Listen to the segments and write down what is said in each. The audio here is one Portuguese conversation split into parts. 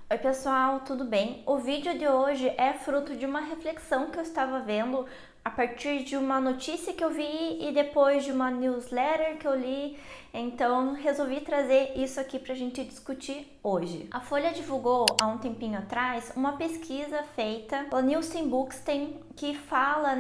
Oi pessoal, tudo bem? O vídeo de hoje é fruto de uma reflexão que eu estava vendo a partir de uma notícia que eu vi e depois de uma newsletter que eu li, então resolvi trazer isso aqui para a gente discutir hoje. A Folha divulgou há um tempinho atrás uma pesquisa feita pela Nielsen Bookstein que fala,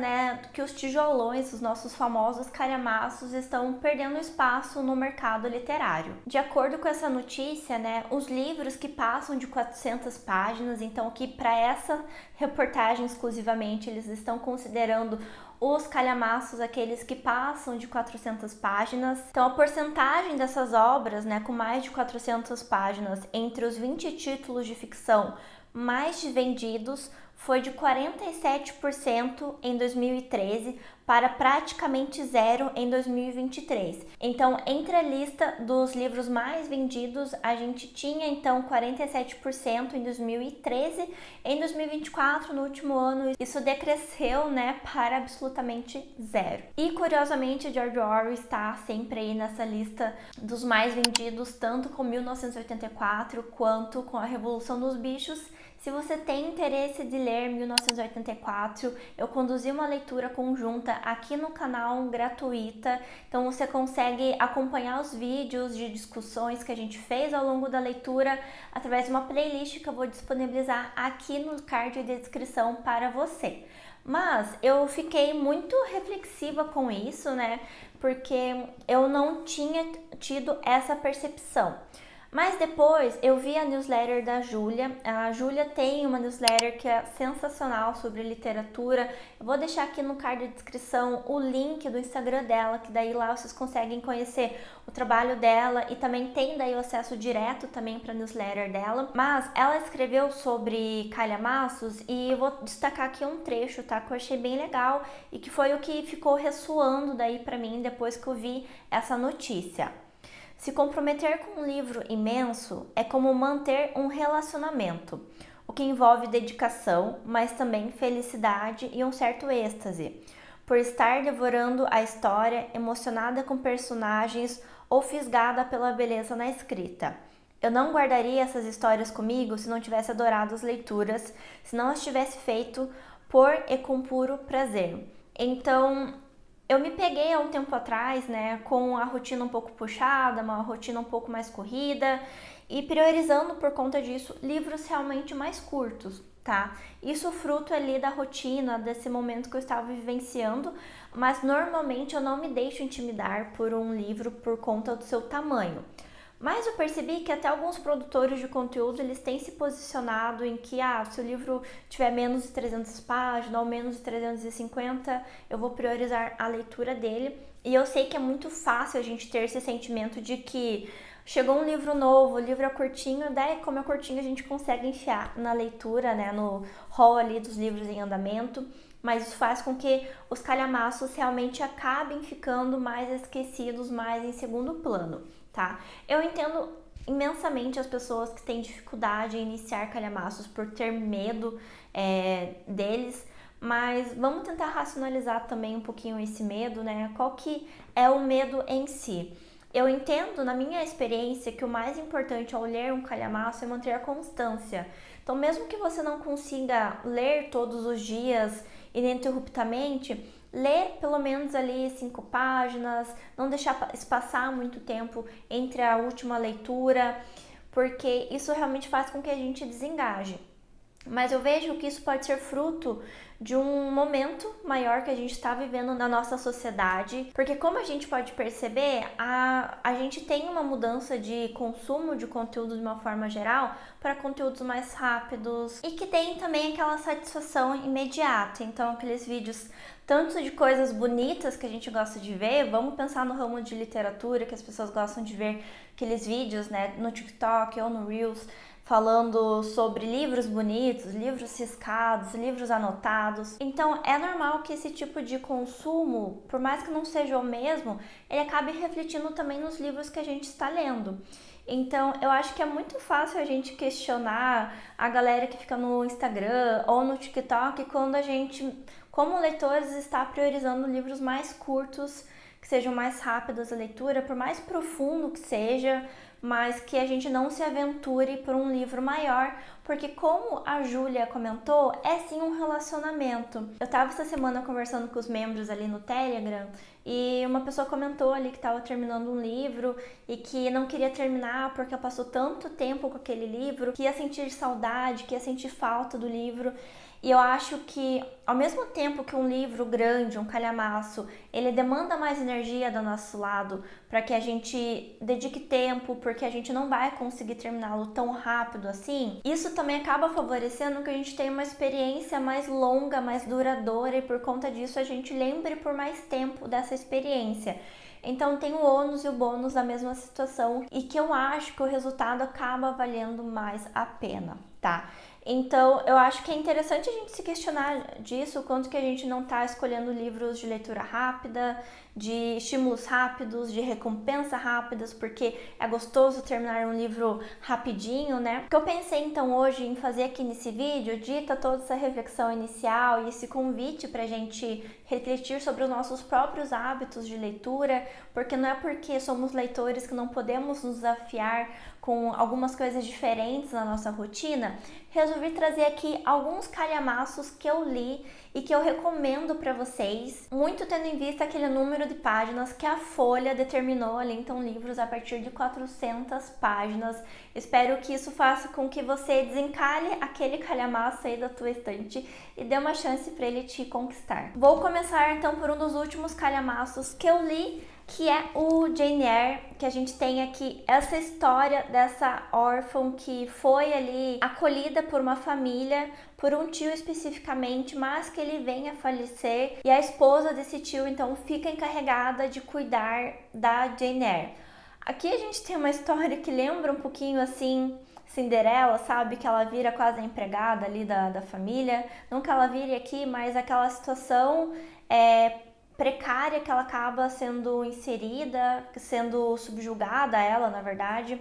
que os tijolões, os nossos famosos calhamaços, estão perdendo espaço no mercado literário. De acordo com essa notícia, os livros que passam de 400 páginas, então que para essa reportagem exclusivamente eles estão considerando os calhamaços, aqueles que passam de 400 páginas. Então, a porcentagem dessas obras, com mais de 400 páginas, entre os 20 títulos de ficção mais vendidos, foi de 47% em 2013 para praticamente zero em 2023. Então, entre a lista dos livros mais vendidos, a gente tinha então 47% em 2013. Em 2024, no último ano, isso decresceu, para absolutamente zero. E curiosamente, George Orwell está sempre aí nessa lista dos mais vendidos, tanto com 1984 quanto com a Revolução dos Bichos. Se você tem interesse de ler 1984, eu conduzi uma leitura conjunta aqui no canal gratuita, então você consegue acompanhar os vídeos de discussões que a gente fez ao longo da leitura através de uma playlist que eu vou disponibilizar aqui no card de descrição para você. Mas eu fiquei muito reflexiva com isso, porque eu não tinha tido essa percepção. Mas depois eu vi a newsletter da Júlia. A Júlia tem uma newsletter que é sensacional sobre literatura. Eu vou deixar aqui no card de descrição o link do Instagram dela, que daí lá vocês conseguem conhecer o trabalho dela e também tem daí o acesso direto também para a newsletter dela. Mas ela escreveu sobre calhamaços e eu vou destacar aqui um trecho, que eu achei bem legal e que foi o que ficou ressoando daí para mim depois que eu vi essa notícia. Se comprometer com um livro imenso é como manter um relacionamento, o que envolve dedicação, mas também felicidade e um certo êxtase, por estar devorando a história, emocionada com personagens ou fisgada pela beleza na escrita. Eu não guardaria essas histórias comigo se não tivesse adorado as leituras, se não as tivesse feito por e com puro prazer. Então, eu me peguei há um tempo atrás, com a rotina um pouco puxada, uma rotina um pouco mais corrida e priorizando por conta disso livros realmente mais curtos, tá? Isso fruto ali da rotina, desse momento que eu estava vivenciando, mas normalmente eu não me deixo intimidar por um livro por conta do seu tamanho. Mas eu percebi que até alguns produtores de conteúdo, eles têm se posicionado em que, se o livro tiver menos de 300 páginas ou menos de 350, eu vou priorizar a leitura dele. E eu sei que é muito fácil a gente ter esse sentimento de que chegou um livro novo, o livro é curtinho, daí como é curtinho a gente consegue enfiar na leitura, no hall ali dos livros em andamento. Mas isso faz com que os calhamaços realmente acabem ficando mais esquecidos, mais em segundo plano, tá? Eu entendo imensamente as pessoas que têm dificuldade em iniciar calhamaços por ter medo deles, mas vamos tentar racionalizar também um pouquinho esse medo, Qual que é o medo em si? Eu entendo, na minha experiência, que o mais importante ao ler um calhamaço é manter a constância. Então, mesmo que você não consiga ler todos os dias ininterruptamente, ler pelo menos ali 5 páginas, não deixar espaçar muito tempo entre a última leitura, porque isso realmente faz com que a gente desengaje. Mas eu vejo que isso pode ser fruto de um momento maior que a gente está vivendo na nossa sociedade, porque como a gente pode perceber, a gente tem uma mudança de consumo de conteúdo de uma forma geral para conteúdos mais rápidos e que tem também aquela satisfação imediata. Então, aqueles vídeos tanto de coisas bonitas que a gente gosta de ver, vamos pensar no ramo de literatura, que as pessoas gostam de ver aqueles vídeos, no TikTok ou no Reels, falando sobre livros bonitos, livros riscados, livros anotados. Então, é normal que esse tipo de consumo, por mais que não seja o mesmo, ele acabe refletindo também nos livros que a gente está lendo. Então, eu acho que é muito fácil a gente questionar a galera que fica no Instagram ou no TikTok quando a gente, como leitores, está priorizando livros mais curtos, que sejam mais rápidos a leitura, por mais profundo que seja, mas que a gente não se aventure por um livro maior, porque como a Júlia comentou, é sim um relacionamento. Eu tava essa semana conversando com os membros ali no Telegram e uma pessoa comentou ali que estava terminando um livro e que não queria terminar porque passou tanto tempo com aquele livro, que ia sentir saudade, que ia sentir falta do livro. E eu acho que, ao mesmo tempo que um livro grande, um calhamaço, ele demanda mais energia do nosso lado para que a gente dedique tempo, porque a gente não vai conseguir terminá-lo tão rápido assim, isso também acaba favorecendo que a gente tenha uma experiência mais longa, mais duradoura, e por conta disso a gente lembre por mais tempo dessa experiência. Então tem o ônus e o bônus da mesma situação, e que eu acho que o resultado acaba valendo mais a pena, tá? Então, eu acho que é interessante a gente se questionar disso, o quanto que a gente não está escolhendo livros de leitura rápida, de estímulos rápidos, de recompensa rápidas, porque é gostoso terminar um livro rapidinho, né? O que eu pensei então hoje em fazer aqui nesse vídeo, dita toda essa reflexão inicial e esse convite para a gente refletir sobre os nossos próprios hábitos de leitura, porque não é porque somos leitores que não podemos nos desafiar com algumas coisas diferentes na nossa rotina. Resolvi trazer aqui alguns calhamaços que eu li e que eu recomendo para vocês, muito tendo em vista aquele número de páginas que a Folha determinou ali, então livros a partir de 400 páginas. Espero que isso faça com que você desencalhe aquele calhamaço aí da tua estante e dê uma chance para ele te conquistar. Vou começar então por um dos últimos calhamaços que eu li, que é o Jane Eyre, que a gente tem aqui essa história dessa órfã que foi ali acolhida por uma família, por um tio especificamente, mas que ele vem a falecer e a esposa desse tio então fica encarregada de cuidar da Jane Eyre. Aqui a gente tem uma história que lembra um pouquinho assim Cinderela, sabe? Que ela vira quase a empregada ali da família. Não que ela vire aqui, mas aquela situação precária que ela acaba sendo inserida, sendo subjugada, ela na verdade,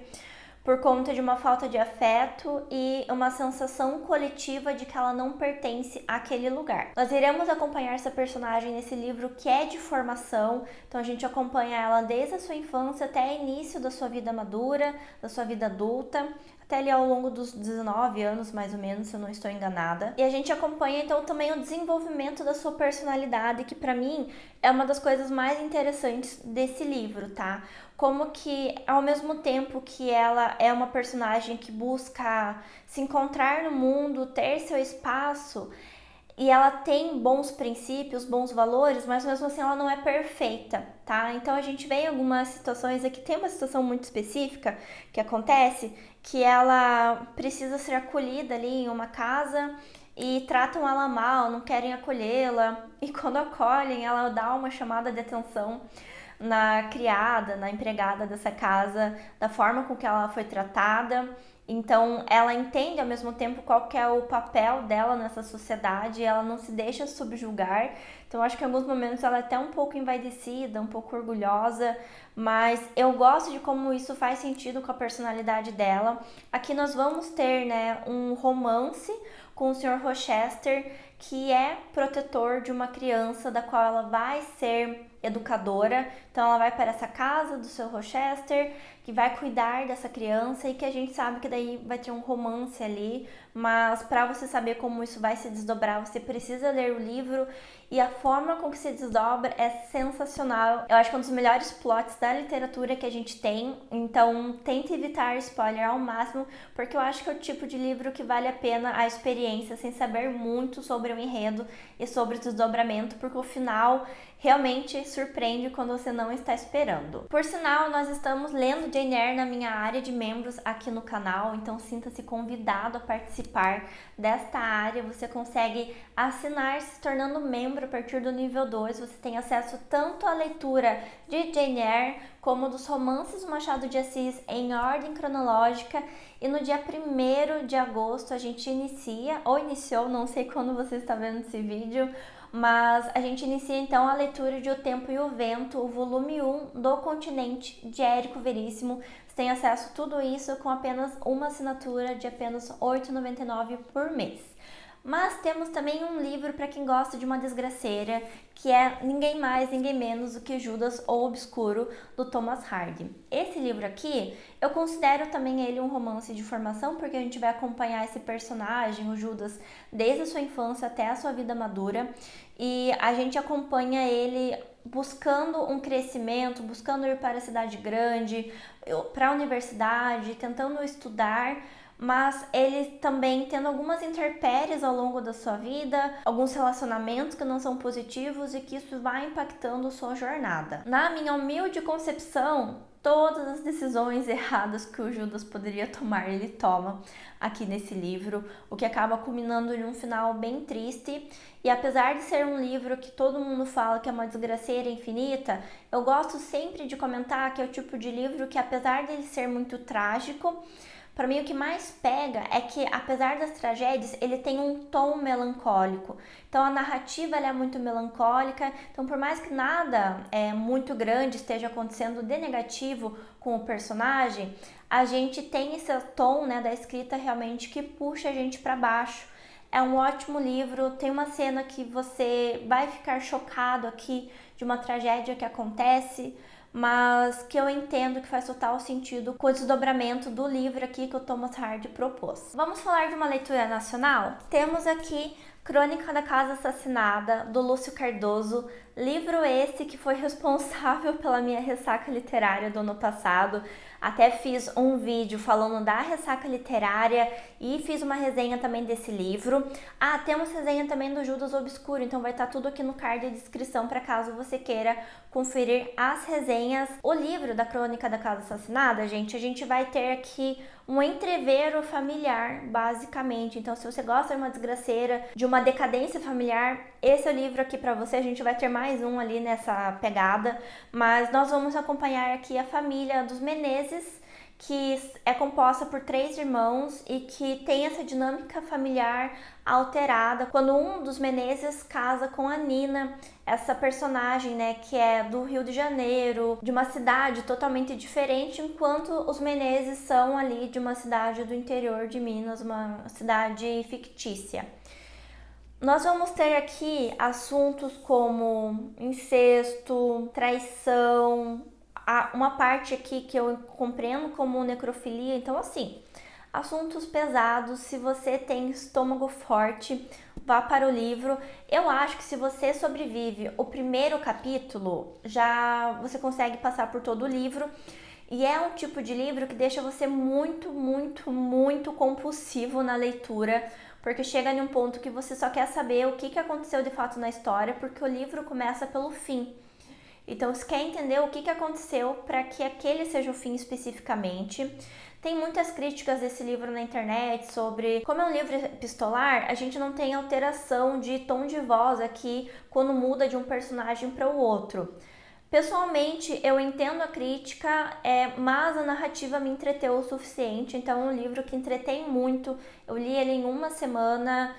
por conta de uma falta de afeto e uma sensação coletiva de que ela não pertence àquele lugar. Nós iremos acompanhar essa personagem nesse livro que é de formação, então a gente acompanha ela desde a sua infância até o início da sua vida madura, da sua vida adulta, até ali ao longo dos 19 anos, mais ou menos, se eu não estou enganada. E a gente acompanha, então, também o desenvolvimento da sua personalidade, que pra mim é uma das coisas mais interessantes desse livro, tá? Como que, ao mesmo tempo que ela é uma personagem que busca se encontrar no mundo, ter seu espaço, e ela tem bons princípios, bons valores, mas mesmo assim ela não é perfeita, tá? Então a gente vê em algumas situações aqui, tem uma situação muito específica que acontece, que ela precisa ser acolhida ali em uma casa e tratam ela mal, não querem acolhê-la, e quando acolhem ela dá uma chamada de atenção na criada, na empregada dessa casa, da forma com que ela foi tratada. Então ela entende ao mesmo tempo qual que é o papel dela nessa sociedade, ela não se deixa subjugar. Então acho que em alguns momentos ela é até um pouco envaidecida, um pouco orgulhosa, mas eu gosto de como isso faz sentido com a personalidade dela. Aqui nós vamos ter, né, um romance com o Sr. Rochester, que é protetor de uma criança da qual ela vai ser educadora. Então ela vai para essa casa do Sr. Rochester, que vai cuidar dessa criança, e que a gente sabe que daí vai ter um romance ali, mas para você saber como isso vai se desdobrar, você precisa ler o livro, e a forma com que se desdobra é sensacional. Eu acho que é um dos melhores plots da literatura que a gente tem, então tente evitar spoiler ao máximo, porque eu acho que é o tipo de livro que vale a pena a experiência, sem saber muito sobre o enredo e sobre o desdobramento, porque o final realmente surpreende quando você não está esperando. Por sinal, nós estamos lendo Jane Eyre na minha área de membros aqui no canal, então sinta-se convidado a participar desta área. Você consegue assinar se tornando membro a partir do nível 2. Você tem acesso tanto à leitura de Jane Eyre como dos romances do Machado de Assis em ordem cronológica. E no dia 1º de agosto a gente inicia, ou iniciou, não sei quando você está vendo esse vídeo, mas a gente inicia então a leitura de O Tempo e o Vento, o volume 1 do Continente, de Érico Veríssimo. Você tem acesso a tudo isso com apenas uma assinatura de apenas R$ 8,99 por mês. Mas temos também um livro para quem gosta de uma desgraceira, que é ninguém mais, ninguém menos do que Judas o Obscuro, do Thomas Hardy. Esse livro aqui, eu considero também ele um romance de formação, porque a gente vai acompanhar esse personagem, o Judas, desde a sua infância até a sua vida madura, e a gente acompanha ele buscando um crescimento, buscando ir para a cidade grande, para a universidade, tentando estudar, mas ele também tendo algumas intempéries ao longo da sua vida, alguns relacionamentos que não são positivos e que isso vai impactando sua jornada. Na minha humilde concepção, todas as decisões erradas que o Judas poderia tomar, ele toma aqui nesse livro, o que acaba culminando em um final bem triste. E apesar de ser um livro que todo mundo fala que é uma desgraceira infinita, eu gosto sempre de comentar que é o tipo de livro que, apesar dele ser muito trágico, para mim o que mais pega é que, apesar das tragédias, ele tem um tom melancólico. Então a narrativa ela é muito melancólica, então por mais que nada muito grande esteja acontecendo de negativo com o personagem, a gente tem esse tom, né, da escrita realmente que puxa a gente para baixo. É um ótimo livro, tem uma cena que você vai ficar chocado aqui de uma tragédia que acontece, mas que eu entendo que faz total sentido com o desdobramento do livro aqui que o Thomas Hardy propôs. Vamos falar de uma leitura nacional? Temos aqui Crônica da Casa Assassinada, do Lúcio Cardoso, livro esse que foi responsável pela minha ressaca literária do ano passado. Até fiz um vídeo falando da ressaca literária e fiz uma resenha também desse livro. Temos resenha também do Judas Obscuro, então vai estar tudo aqui no card de descrição para caso você queira conferir as resenhas. O livro da Crônica da Casa Assassinada, gente, a gente vai ter aqui um entrevero familiar, basicamente. Então, se você gosta de uma desgraceira, de uma decadência familiar, esse é o livro aqui para você. A gente vai ter mais um ali nessa pegada, mas nós vamos acompanhar aqui a família dos Menezes, que é composta por 3 irmãos e que tem essa dinâmica familiar alterada quando um dos Menezes casa com a Nina, essa personagem, né, que é do Rio de Janeiro, de uma cidade totalmente diferente, enquanto os Menezes são ali de uma cidade do interior de Minas, uma cidade fictícia. Nós vamos ter aqui assuntos como incesto, traição, uma parte aqui que eu compreendo como necrofilia. Então, assim, assuntos pesados. Se você tem estômago forte, vá para o livro. Eu acho que se você sobrevive o primeiro capítulo, já você consegue passar por todo o livro. E é um tipo de livro que deixa você muito, muito, muito compulsivo na leitura, porque chega em um ponto que você só quer saber o que aconteceu de fato na história, porque o livro começa pelo fim. Então, você quer entender o que aconteceu para que aquele seja o fim especificamente. Tem muitas críticas desse livro na internet sobre como é um livro epistolar, a gente não tem alteração de tom de voz aqui quando muda de um personagem para o outro. Pessoalmente, eu entendo a crítica, mas a narrativa me entreteu o suficiente, então é um livro que entretém muito. Eu li ele em uma semana.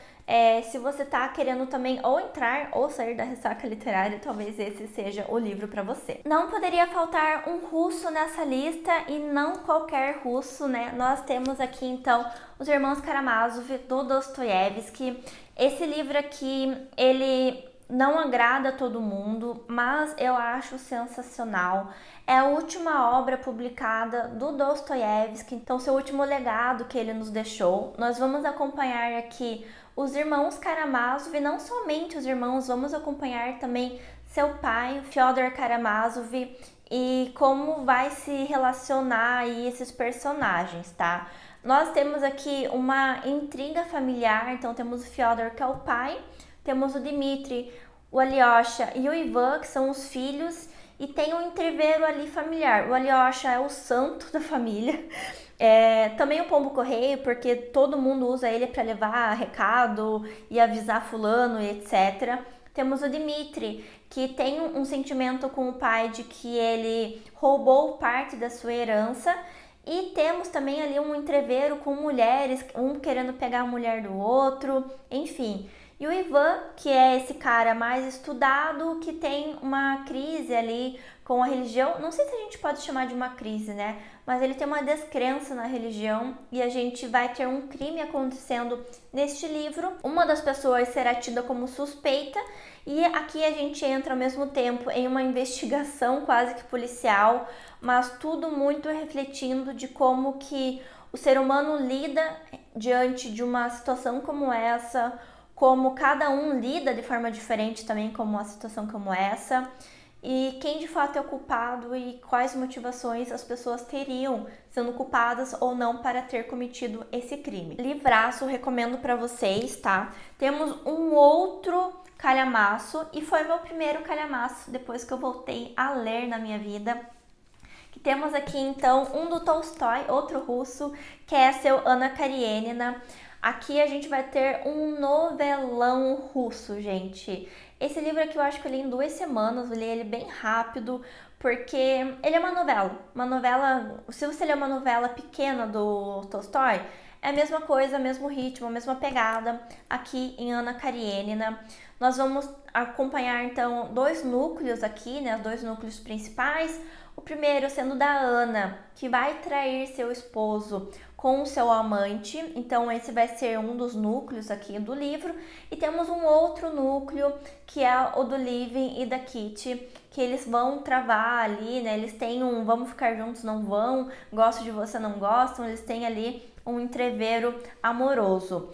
Se você tá querendo também ou entrar ou sair da ressaca literária, talvez esse seja o livro para você. Não poderia faltar um russo nessa lista, e não qualquer russo, né? Nós temos aqui então Os Irmãos Karamazov, do Dostoiévski. Esse livro aqui, ele não agrada a todo mundo, mas eu acho sensacional. É a última obra publicada do Dostoiévski, então seu último legado que ele nos deixou. Nós vamos acompanhar aqui os irmãos Karamazov, e não somente os irmãos, vamos acompanhar também seu pai, Fyodor Karamazov, e como vai se relacionar aí esses personagens, tá? Nós temos aqui uma intriga familiar, então temos o Fyodor, que é o pai, temos o Dmitri, o Alyosha e o Ivan, que são os filhos, e tem um entrevero ali familiar. O Alyosha é o santo da família. Também o pombo correio, porque todo mundo usa ele para levar recado e avisar fulano e etc. Temos o Dmitri, que tem um sentimento com o pai de que ele roubou parte da sua herança. E temos também ali um entrevero com mulheres, um querendo pegar a mulher do outro, enfim. E o Ivan, que é esse cara mais estudado, que tem uma crise ali com a religião, não sei se a gente pode chamar de uma crise, né? Mas ele tem uma descrença na religião e a gente vai ter um crime acontecendo neste livro. Uma das pessoas será tida como suspeita e aqui a gente entra ao mesmo tempo em uma investigação quase que policial, mas tudo muito refletindo de como que o ser humano lida diante de uma situação como essa, como cada um lida de forma diferente também com uma situação como essa, e quem de fato é o culpado e quais motivações as pessoas teriam sendo culpadas ou não para ter cometido esse crime. Livraço, recomendo para vocês, tá? Temos um outro calhamaço e foi meu primeiro calhamaço depois que eu voltei a ler na minha vida. Que temos aqui então um do Tolstói, outro russo, que é seu Anna Karenina. Aqui a gente vai ter um novelão russo, gente. Esse livro aqui eu acho que eu li em 2 semanas, eu li ele bem rápido, porque ele é uma novela. Uma novela, se você ler uma novela pequena do Tolstói, é a mesma coisa, mesmo ritmo, a mesma pegada aqui em Anna Karenina. Nós vamos acompanhar então 2 núcleos aqui, né, 2 núcleos principais. O primeiro sendo da Ana, que vai trair seu esposo com o seu amante, então esse vai ser um dos núcleos aqui do livro. E temos um outro núcleo, que é o do Living e da Kitty, que eles vão travar ali, né, eles têm um vamos ficar juntos, não vão, gosto de você, não gostam, eles têm ali um entreveiro amoroso.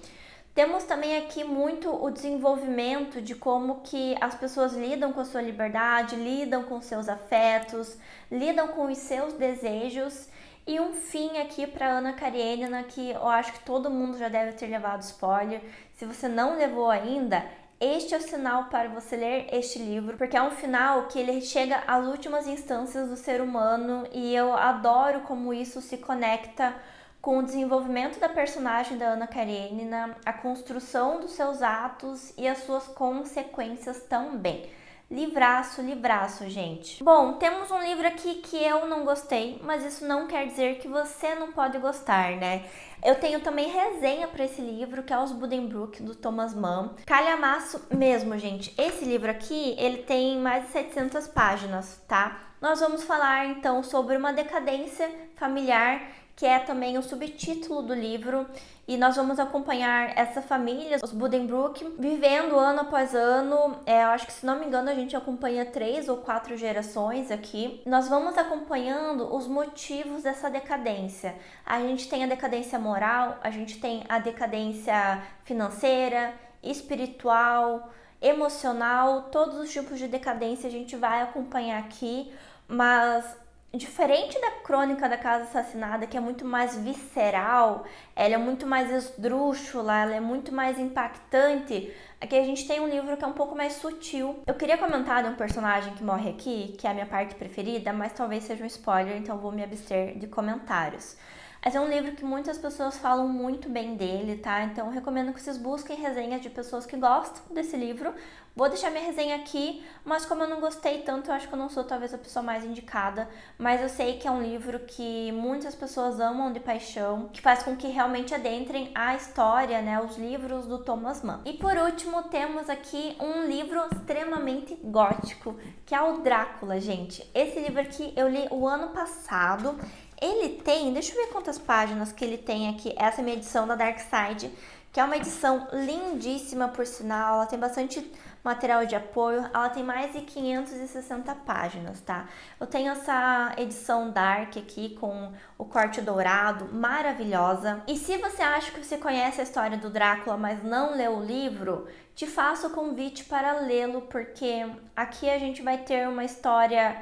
Temos também aqui muito o desenvolvimento de como que as pessoas lidam com a sua liberdade, lidam com seus afetos, lidam com os seus desejos. E um fim aqui para Anna Karenina, que eu acho que todo mundo já deve ter levado spoiler. Se você não levou ainda, este é o sinal para você ler este livro, porque é um final que ele chega às últimas instâncias do ser humano e eu adoro como isso se conecta com o desenvolvimento da personagem da Anna Karenina, a construção dos seus atos e as suas consequências também. Livraço, livraço, gente. Bom, temos um livro aqui que eu não gostei, mas isso não quer dizer que você não pode gostar, né? Eu tenho também resenha para esse livro, que é Os Buddenbrook, do Thomas Mann. Calhamaço mesmo, gente. Esse livro aqui, ele tem mais de 700 páginas, tá? Nós vamos falar, então, sobre uma decadência familiar, que é também o subtítulo do livro, e nós vamos acompanhar essa família, os Buddenbrook, vivendo ano após ano. Eu acho que, se não me engano, a gente acompanha 3 ou 4 gerações aqui. Nós vamos acompanhando os motivos dessa decadência. A gente tem a decadência moral, a gente tem a decadência financeira, espiritual, emocional, todos os tipos de decadência a gente vai acompanhar aqui, mas diferente da Crônica da Casa Assassinada, que é muito mais visceral, ela é muito mais esdrúxula, ela é muito mais impactante, aqui a gente tem um livro que é um pouco mais sutil. Eu queria comentar de um personagem que morre aqui, que é a minha parte preferida, mas talvez seja um spoiler, então vou me abster de comentários. Mas é um livro que muitas pessoas falam muito bem dele, tá? Então eu recomendo que vocês busquem resenhas de pessoas que gostam desse livro. Vou deixar minha resenha aqui, mas como eu não gostei tanto, eu acho que eu não sou talvez a pessoa mais indicada. Mas eu sei que é um livro que muitas pessoas amam de paixão, que faz com que realmente adentrem a história, né? Os livros do Thomas Mann. E por último, temos aqui um livro extremamente gótico, que é o Drácula, gente. Esse livro aqui eu li o ano passado. Ele tem, deixa eu ver quantas páginas que ele tem aqui, essa é a minha edição da Dark Side, que é uma edição lindíssima, por sinal, ela tem bastante material de apoio, ela tem mais de 560 páginas, tá? Eu tenho essa edição Dark aqui com o corte dourado, maravilhosa. E se você acha que você conhece a história do Drácula, mas não leu o livro, te faço o convite para lê-lo, porque aqui a gente vai ter uma história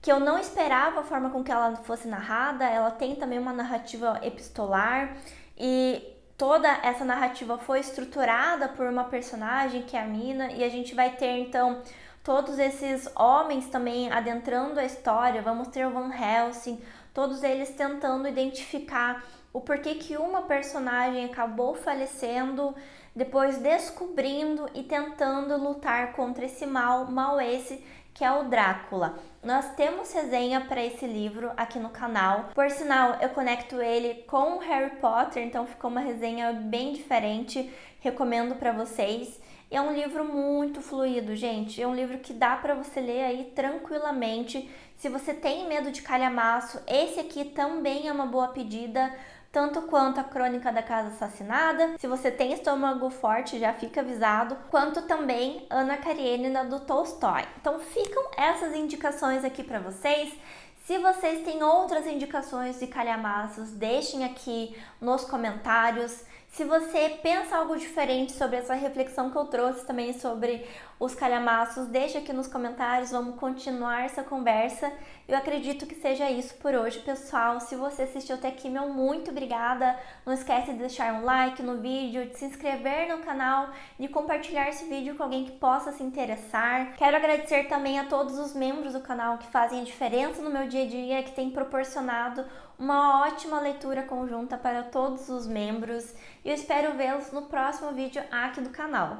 que eu não esperava a forma com que ela fosse narrada. Ela tem também uma narrativa epistolar e toda essa narrativa foi estruturada por uma personagem que é a Mina, e a gente vai ter então todos esses homens também adentrando a história. Vamos ter o Van Helsing, todos eles tentando identificar o porquê que uma personagem acabou falecendo, depois descobrindo e tentando lutar contra esse mal esse que é o Drácula. Nós temos resenha para esse livro aqui no canal. Por sinal, eu conecto ele com o Harry Potter, então ficou uma resenha bem diferente. Recomendo para vocês. É um livro muito fluido, gente. É um livro que dá para você ler aí tranquilamente. Se você tem medo de calhamaço, esse aqui também é uma boa pedida, tanto quanto a Crônica da Casa Assassinada. Se você tem estômago forte, já fica avisado, quanto também Ana Karenina do Tolstói. Então ficam essas indicações aqui para vocês. Se vocês têm outras indicações de calhamaços, deixem aqui nos comentários. Se você pensa algo diferente sobre essa reflexão que eu trouxe também sobre os calhamaços, deixa aqui nos comentários, vamos continuar essa conversa. Eu acredito que seja isso por hoje, pessoal. Se você assistiu até aqui, meu muito obrigada. Não esquece de deixar um like no vídeo, de se inscrever no canal, de compartilhar esse vídeo com alguém que possa se interessar. Quero agradecer também a todos os membros do canal que fazem a diferença no meu dia a dia, que têm proporcionado uma ótima leitura conjunta para todos os membros. E eu espero vê-los no próximo vídeo aqui do canal.